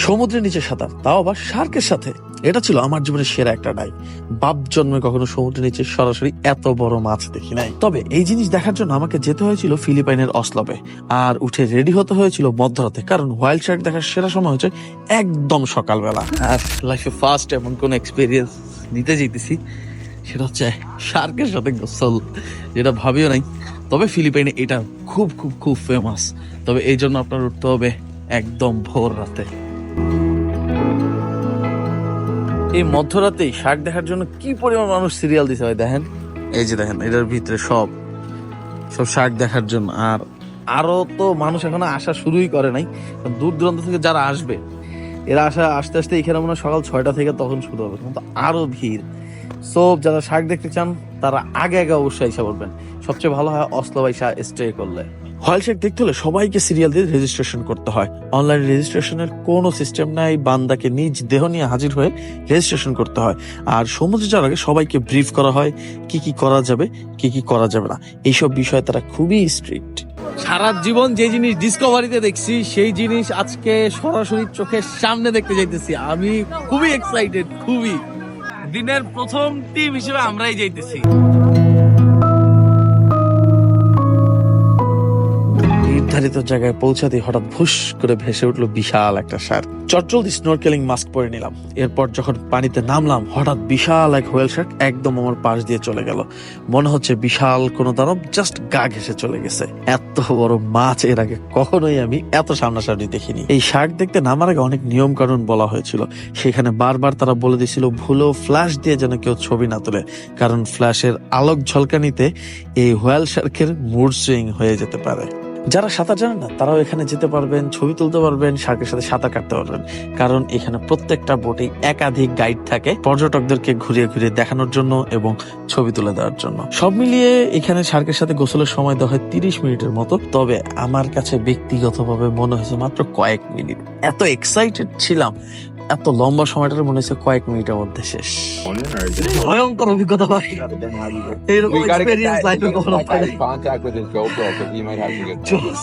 সমুদ্রের নিচে সাঁতার, তাও আবার শার্কের সাথে, এটা ছিল আমার জীবনের সেরা একটা ডাইভ। বাপ জন্মে কখনো সমুদ্রের নিচে সরাসরি এত বড় মাছ দেখি নাই। তবে এই জিনিস দেখার জন্য আমাকে যেতে হয়েছিল ফিলিপাইনের অসলোতে, আর উঠে রেডি হতে হয়েছিল মধ্যরাতে, কারণ হোয়াইল্ড শার্ক দেখার সেরা সময় হচ্ছে একদম সকালবেলা। আর লাইফে ফার্স্ট এমন কোন এক্সপিরিয়েন্স নিতে যেতেছি, সেটা হচ্ছে শার্কের সাথে গোসল, যেটা ভাবিও নাই। তবে ফিলিপাইনে এটা খুব খুব খুব ফেমাস। তবে এই জন্য আপনার উঠতে হবে একদম ভোর রাতে। এই মধ্যরাতেই শার্ক দেখার জন্য কি পরিমাণ মানুষ সিরিয়াল দিতে হয় দেখেন। এই যে দেখেন, এটার ভিতরে সব শার্ক দেখার জন্য। আর আরো তো মানুষ এখনো আসা শুরুই করে নাই, দূর দূরান্ত থেকে যারা আসবে এরা আস্তে আস্তে এখানে মনে হয় সকাল 6টা থেকে তখন শুরু হবে, কিন্তু আরো ভিড়। সো যারা শার্ক দেখতে চান তারা আগে আগে অবশ্যই এসে পড়বেন। সবচেয়ে ভালো হয় অসলো বাইসা স্টে করলে। হোয়াইল্ড শার্ক দেখতে হলে সবাইকে সিরিয়াল দিয়ে রেজিস্ট্রেশন করতে হয়। অনলাইন রেজিস্ট্রেশনের কোনো সিস্টেম নাই, বান্দাকে নিজ দেহ নিয়ে হাজির হয়ে রেজিস্ট্রেশন করতে হয়। আর সমুদ্রে যাওয়ার আগে সবাইকে ব্রিফ করা হয় কি কি করা যাবে, কি কি করা যাবে না। এইসব বিষয়ে তারা খুবই স্ট্রিক্ট। সারা জীবন যে জিনিস ডিসকভারিতে দেখছি সেই জিনিস আজকে সরাসরি চোখের সামনে দেখতে যাইতেছি। আমি খুবই এক্সাইটেড, খুবই। দিনের প্রথম টিম হিসেবে আমরাই যাইতেছি। নির্ধারিত জায়গায় পৌঁছাতে হঠাৎ ভুস করে ভেসে উঠলো বিশাল একটা শার্ক। চটজলদি স্নরকেলিং মাস্ক পরে নিলাম। এরপর যখন পানিতে নামলাম, হঠাৎ বিশাল এক হোয়েল শার্ক একদম আমার পাশ দিয়ে চলে গেল। মনে হচ্ছে বিশাল কোনো দানব জাস্ট গা ঘেসে চলে গেছে। এত বড় মাছ এর আগে কখনোই আমি এত সামনাসামনি দেখিনি। এই শার্ক দেখতে নামার আগে অনেক নিয়ম কানুন বলা হয়েছিল, সেখানে বারবার তারা বলে দিয়েছিল ভুলেও ফ্ল্যাশ দিয়ে যেন কেউ ছবি না তোলে, কারণ ফ্ল্যাশের আলোক ঝলকানিতে এই হোয়েল শার্কের মুড সুইং হয়ে যেতে পারে। যারা সাঁতার জানেন না তারাও এখানে যেতে পারবেন, ছবি তুলতে পারবেন, শার্কের সাথে সাঁতার কাটতে পারবেন, কারণ এখানে প্রত্যেকটা বোটেই একাধিক গাইড থাকে পর্যটকদেরকে ঘুরিয়ে ঘুরিয়ে দেখানোর জন্য এবং ছবি তুলে দেওয়ার জন্য। সব মিলিয়ে এখানে শার্কের সাথে গোসলের সময় দেওয়া হয় 30 মিনিটের মতো। তবে আমার কাছে ব্যক্তিগতভাবে মনে হয়েছে মাত্র কয়েক মিনিট। এত এক্সাইটেড ছিলাম, এত লম্বা সময়টা মনে হচ্ছে কয়েক মিনিটের মধ্যে শেষ। ভয়ঙ্কর অভিজ্ঞতা ভাই, এইরকম এক্সপেরিয়েন্স লাইফে কখনো পাই নাই। Contact with his GoPro because he might have to get. জোস।